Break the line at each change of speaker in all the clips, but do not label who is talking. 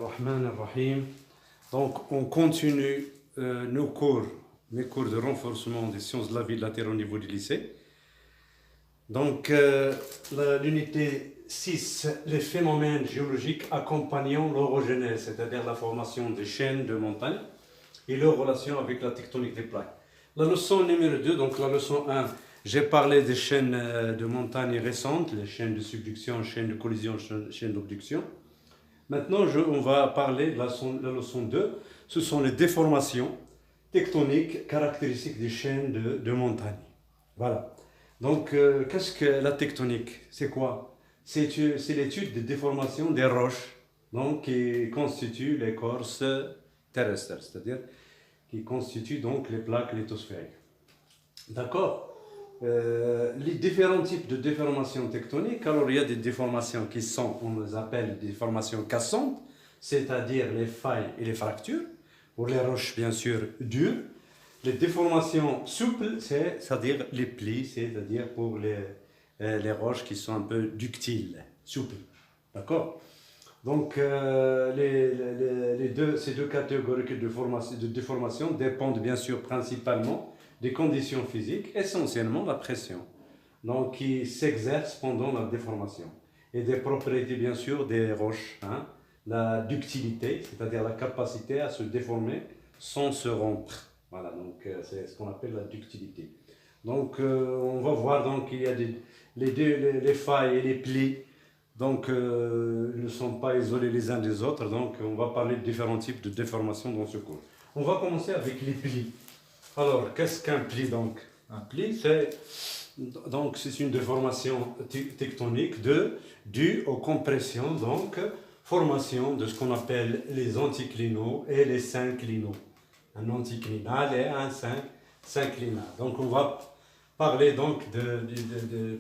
Rahman Rahim. Donc, on continue mes cours de renforcement des sciences de la vie de la Terre au niveau du lycée. Donc, l'unité 6, les phénomènes géologiques accompagnant l'orogenèse, c'est-à-dire la formation des chaînes de montagnes et leur relation avec la tectonique des plaques. La leçon numéro 2, donc la leçon 1, j'ai parlé des chaînes de montagnes récentes, les chaînes de subduction, chaînes de collision, chaînes d'abduction. Maintenant, on va parler de la leçon 2, ce sont les déformations tectoniques caractéristiques des chaînes de montagnes. Voilà. Donc, qu'est-ce que la tectonique? C'est quoi? C'est l'étude des déformations des roches, donc, qui constituent l'écorce terrestre, c'est-à-dire qui constituent donc les plaques lithosphériques. D'accord? Les différents types de déformations tectoniques, alors il y a des déformations qui sont, on les appelle des déformations cassantes, c'est-à-dire les failles et les fractures, pour les roches bien sûr dures. Les déformations souples, c'est-à-dire les plis, c'est-à-dire pour les roches qui sont un peu ductiles, souples. D'accord? Donc, ces deux catégories de déformation dépendent bien sûr principalement des conditions physiques, essentiellement la pression, donc qui s'exerce pendant la déformation, et des propriétés bien sûr des roches, la ductilité, c'est-à-dire la capacité à se déformer sans se rompre. Voilà, donc c'est ce qu'on appelle la ductilité. Donc on va voir donc qu'il y a les failles et les plis, donc ne sont pas isolés les uns des autres, donc on va parler de différents types de déformations dans ce cours. On va commencer avec les plis. Alors, qu'est-ce qu'un pli donc? Un pli, c'est une déformation tectonique due aux compressions, donc formation de ce qu'on appelle les anticlinaux et les synclinaux. Un anticlinal et un synclinal. Donc, on va parler donc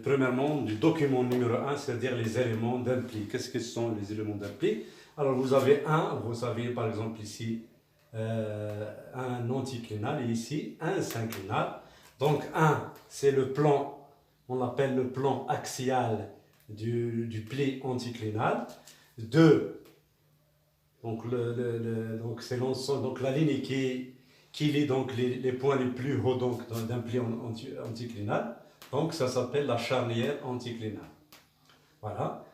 premièrement du document numéro 1, c'est-à-dire les éléments d'un pli. Qu'est-ce que sont les éléments d'un pli? Alors, vous avez vous avez par exemple ici un anticlinal et ici un synclinal. Donc c'est le plan, on l'appelle le plan axial du pli anticlinal. 2, donc c'est l'ensemble, donc la ligne qui lie donc les points les plus hauts d'un pli anticlinal. Donc ça s'appelle la charnière anticlinale. Voilà.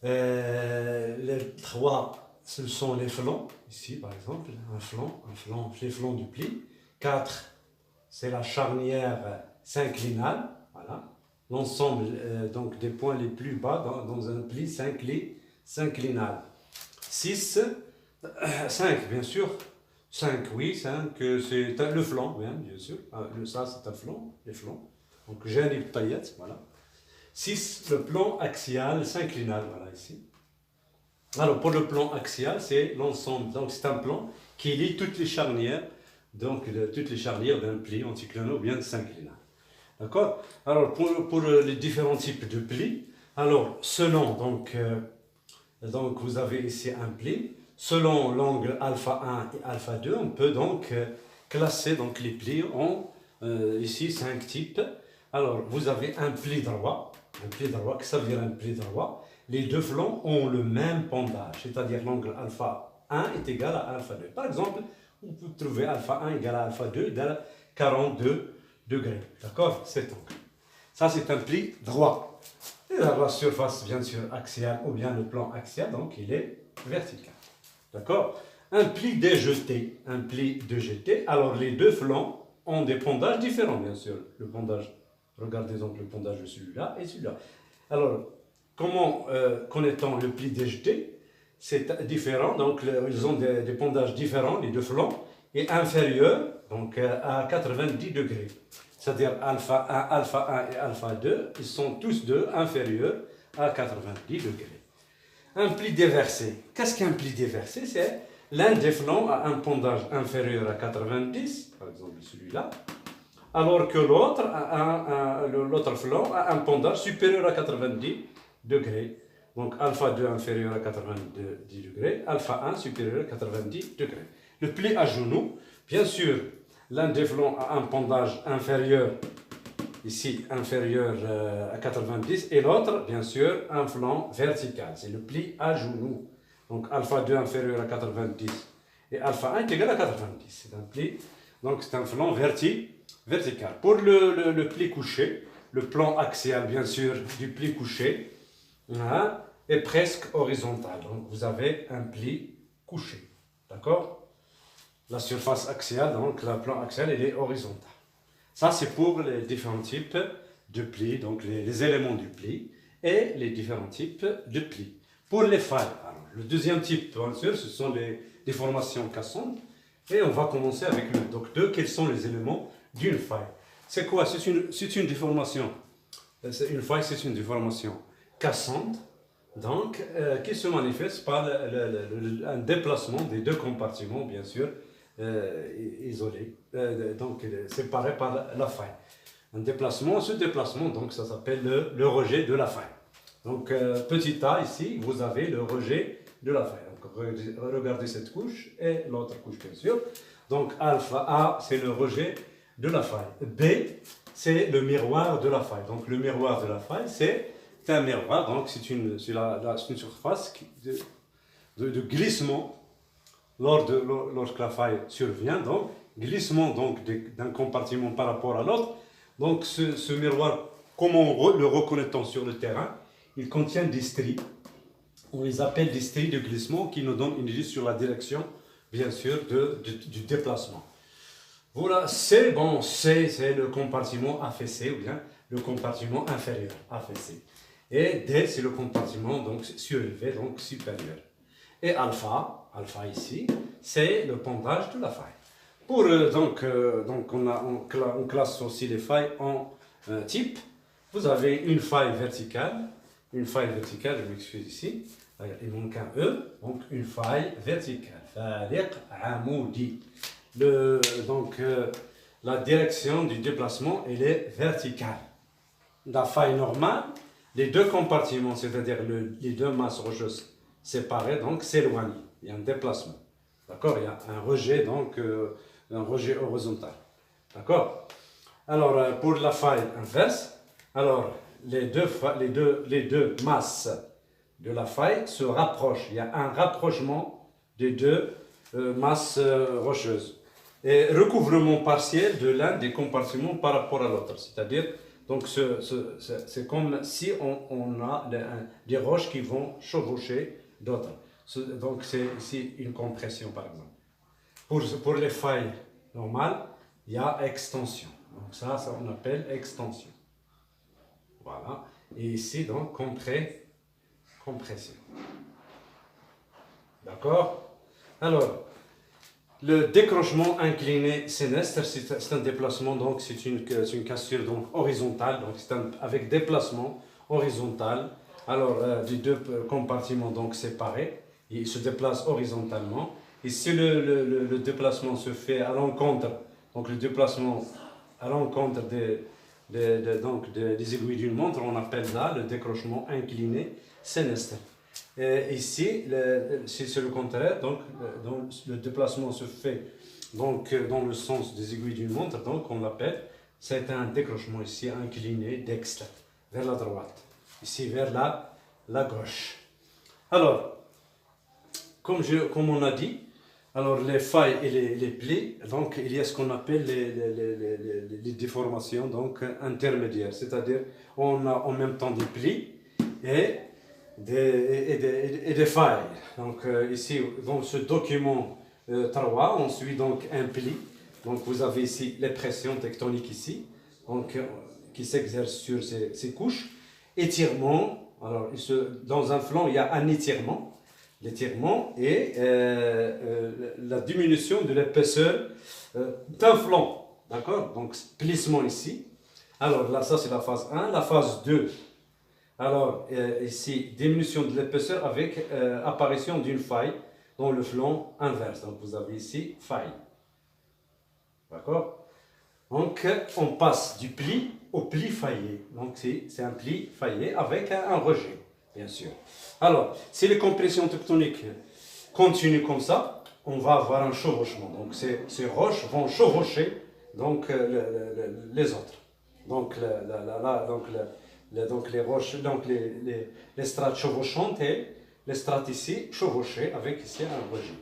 Les 3, ce sont les flancs, ici par exemple, les flancs du pli. 4, c'est la charnière synclinale, voilà. L'ensemble donc des points les plus bas dans un pli synclinal. 6, 5 bien sûr, 5 oui, 5 c'est le flanc, bien sûr, ça c'est un flanc, les flancs. Donc j'ai un iptayet, voilà. 6, le plan axial synclinal, voilà ici. Alors, pour le plan axial, c'est l'ensemble. Donc, c'est un plan qui lie toutes les charnières, donc toutes les charnières d'un pli anticlinal ou bien synclinal. D'accord? Alors, pour les différents types de plis, alors, selon, donc vous avez ici un pli, selon l'angle alpha 1 et alpha 2, on peut donc classer donc, les plis en, ici, 5 types. Alors, vous avez un pli droit. Un pli droit, qu'est-ce que ça veut dire un pli droit? Les deux flancs ont le même pendage, c'est-à-dire l'angle alpha 1 est égal à alpha 2. Par exemple, vous pouvez trouver alpha 1 égal à alpha 2 égale à 42 degrés. D'accord? Cet angle. Ça, c'est un pli droit. Et la surface, bien sûr, axiale ou bien le plan axial, donc il est vertical. D'accord? Un pli déjeté. Un pli déjeté, alors les deux flancs ont des pendages différents, bien sûr. Le pendage, regardez donc le pendage de celui-là et celui-là. Alors, comment connaît-on le pli déjeté? C'est différent, donc ils ont des pendages différents, les deux flancs, et inférieurs, donc à 90 degrés. C'est-à-dire alpha 1 et alpha 2, ils sont tous deux inférieurs à 90 degrés. Un pli déversé. Qu'est-ce qu'un pli déversé? C'est l'un des flancs a un pendage inférieur à 90, par exemple celui-là, alors que l'autre flanc a un pendage supérieur à 90 degrés. Donc alpha 2 inférieur à 90 degrés, alpha 1 supérieur à 90 degrés. Le pli à genoux, bien sûr, l'un des flancs a un pendage inférieur, ici inférieur à 90, et l'autre, bien sûr, un flanc vertical. C'est le pli à genoux. Donc alpha 2 inférieur à 90 et alpha 1 est égal à 90. C'est un pli, donc c'est un flanc vertical. Pour le pli couché, le plan axial bien sûr du pli couché hein, est presque horizontal. Donc vous avez un pli couché. D'accord? La surface axiale, donc le plan axial, il est horizontal. Ça c'est pour les différents types de plis, donc les éléments du pli et les différents types de plis. Pour les failles, alors, le deuxième type, bien sûr, ce sont les déformations cassantes. Et on va commencer avec le donc quels sont les éléments d'une faille. C'est quoi? C'est une déformation. Une faille, c'est une déformation cassante, donc qui se manifeste par un déplacement des deux compartiments, bien sûr, isolés, donc séparés par la faille. Un déplacement, ce déplacement, donc ça s'appelle le rejet de la faille. Donc petit a ici, vous avez le rejet de la faille. Donc regardez cette couche et l'autre couche bien sûr. Donc alpha A, c'est le rejet de la faille. B, c'est le miroir de la faille. Donc le miroir de la faille, c'est un miroir, donc c'est une surface de glissement lorsque la faille survient. Donc glissement d'un compartiment par rapport à l'autre. Donc ce miroir, comment le reconnaît-on sur le terrain? Il contient des stries. On les appelle des stries de glissement qui nous donnent une idée sur la direction, bien sûr, du déplacement. Voilà, C, bon, C, c'est le compartiment affaissé, ou bien le compartiment inférieur, affaissé. Et D, c'est le compartiment donc surélevé, donc supérieur. Et alpha ici, c'est le pondage de la faille. Pour, on classe aussi les failles en type. Vous avez une faille verticale, je m'excuse ici, il manque un E, donc une faille verticale. Faliq amoudi. La direction du déplacement, elle est verticale. La faille normale, les deux compartiments, c'est-à-dire les deux masses rocheuses séparées, donc s'éloignent. Il y a un déplacement. D'accord? Il y a un rejet, donc un rejet horizontal. D'accord? Alors, pour la faille inverse, alors les deux masses de la faille se rapprochent. Il y a un rapprochement des deux masses rocheuses. Et recouvrement partiel de l'un des compartiments par rapport à l'autre. C'est-à-dire, donc c'est comme si on a des roches qui vont chevaucher d'autres. Donc c'est ici une compression par exemple. Pour les failles normales, il y a extension. Donc ça on appelle extension. Voilà. Et ici donc compression. D'accord? Alors, le décrochement incliné sénestre, c'est un déplacement, donc c'est une cassure donc horizontale, donc c'est avec déplacement horizontal. Alors, les deux compartiments donc séparés, ils se déplacent horizontalement. Et si le déplacement se fait à l'encontre, donc le déplacement à l'encontre des aiguilles d'une montre, on appelle ça le décrochement incliné sénestre. Ici, c'est le contraire, donc le déplacement se fait donc, dans le sens des aiguilles d'une montre, donc on l'appelle, c'est un décrochement ici incliné d'extra, vers la droite, ici vers la gauche. Alors, comme on a dit, alors les failles et les plis, donc il y a ce qu'on appelle les déformations donc, intermédiaires, c'est-à-dire on a en même temps des plis et des failles. Donc ici, dans ce document 3, on suit donc un pli. Donc vous avez ici les pressions tectoniques ici, donc, qui s'exercent sur ces couches. Étirement, alors dans un flanc, il y a un étirement. L'étirement et la diminution de l'épaisseur d'un flanc. D'accord? Donc plissement ici. Alors là, ça c'est la phase 1. La phase 2. Alors, ici, diminution de l'épaisseur avec apparition d'une faille dans le flanc inverse. Donc, vous avez ici faille. D'accord? Donc, on passe du pli au pli faillé. Donc, c'est un pli faillé avec un rejet, bien sûr. Alors, si les compressions tectoniques continuent comme ça, on va avoir un chevauchement. Donc, ces roches vont chevaucher donc, les autres. Donc, les roches, donc les strates chevauchantes et les strates ici chevauchées avec ici un régime.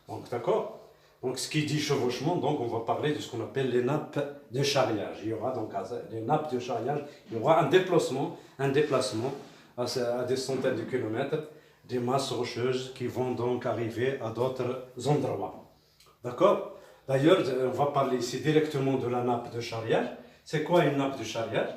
Donc d'accord. Donc ce qui dit chevauchement, donc on va parler de ce qu'on appelle les nappes de charriage. Il y aura donc les nappes de charriage, il y aura un déplacement à des centaines de kilomètres, des masses rocheuses qui vont donc arriver à d'autres endroits. D'accord? D'ailleurs, on va parler ici directement de la nappe de charriage. C'est quoi une nappe de charriage?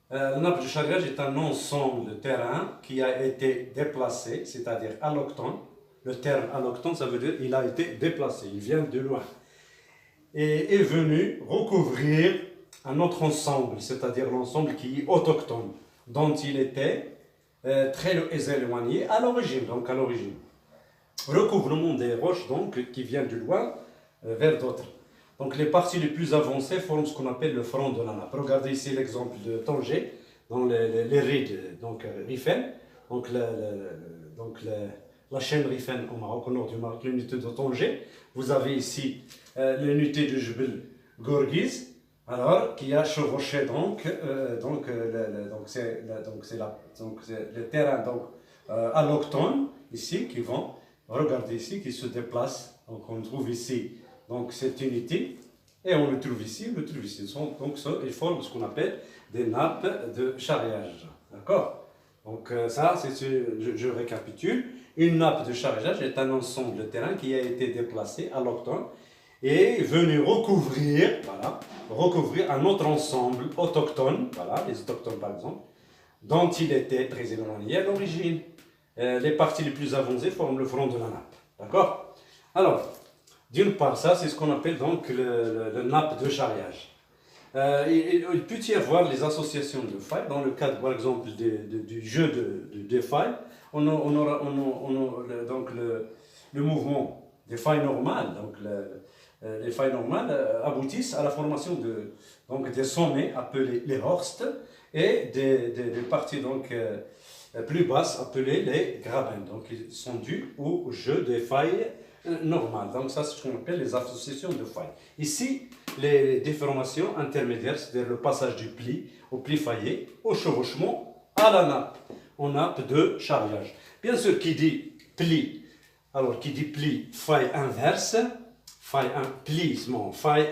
La nappe de charriage est un ensemble de terrain qui a été déplacé, c'est-à-dire alloctone. Le terme alloctone, ça veut dire qu'il a été déplacé, il vient de loin. Et est venu recouvrir un autre ensemble, c'est-à-dire l'ensemble qui est autochtone, dont il était très éloigné à l'origine. Donc à l'origine. Recouvrement des roches donc, qui viennent de loin vers d'autres. Donc les parties les plus avancées forment ce qu'on appelle le front de la nappe. Regardez ici l'exemple de Tanger, dans les rides, donc Rifen. Donc, la chaîne Rifen au Maroc, au nord du Maroc, l'unité de Tanger. Vous avez ici l'unité de Jebel Gorgiz, alors qui a chevauché c'est le terrain alloctone ici qui vont, regardez ici, qui se déplace. Donc on trouve ici donc cette unité et on le trouve ici, Donc ils forment ce qu'on appelle des nappes de charriage. D'accord? Donc ça, je récapitule. Une nappe de charriage est un ensemble de terrain qui a été déplacé à l'octone et est venu recouvrir un autre ensemble autochtone, voilà, les autochtones par exemple, dont il était très éloigné à l'origine. Les parties les plus avancées forment le front de la nappe. D'accord? Alors, d'une part, ça, c'est ce qu'on appelle donc le nappe de charriage. Il peut y avoir les associations de failles. Dans le cadre, par exemple, du jeu de failles, on aura donc le mouvement des failles normales. Donc, les failles normales aboutissent à la formation des sommets appelés les horsts et des parties donc, plus basses appelées les grabens. Donc, ils sont dus au jeu des failles normales. Donc, ça, c'est ce qu'on appelle les associations de failles. Ici, les déformations intermédiaires, c'est-à-dire le passage du pli au pli faillé, au chevauchement, à la nappe, en nappe de charriage. Bien sûr, qui dit pli, alors qui dit pli, faille inverse, faille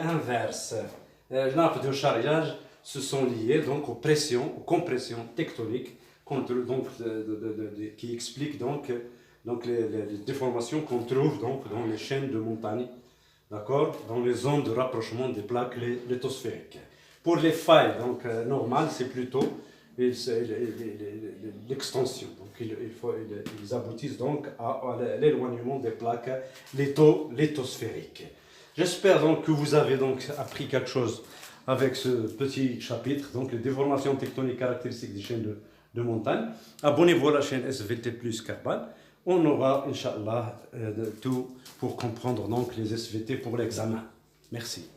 inverse. Les nappes de charriage se sont liées donc aux pressions, aux compressions tectoniques qui expliquent donc les déformations qu'on trouve donc dans les chaînes de montagne, d'accord, dans les zones de rapprochement des plaques lithosphériques. Pour les failles donc normales, c'est plutôt l'extension. Donc ils aboutissent donc à l'éloignement des plaques lithosphériques. J'espère donc que vous avez donc appris quelque chose avec ce petit chapitre, donc les déformations tectoniques caractéristiques des chaînes de montagne. Abonnez-vous à la chaîne SVT plus Carbone. On aura, Inch'Allah, tout pour comprendre donc les SVT pour l'examen. Merci.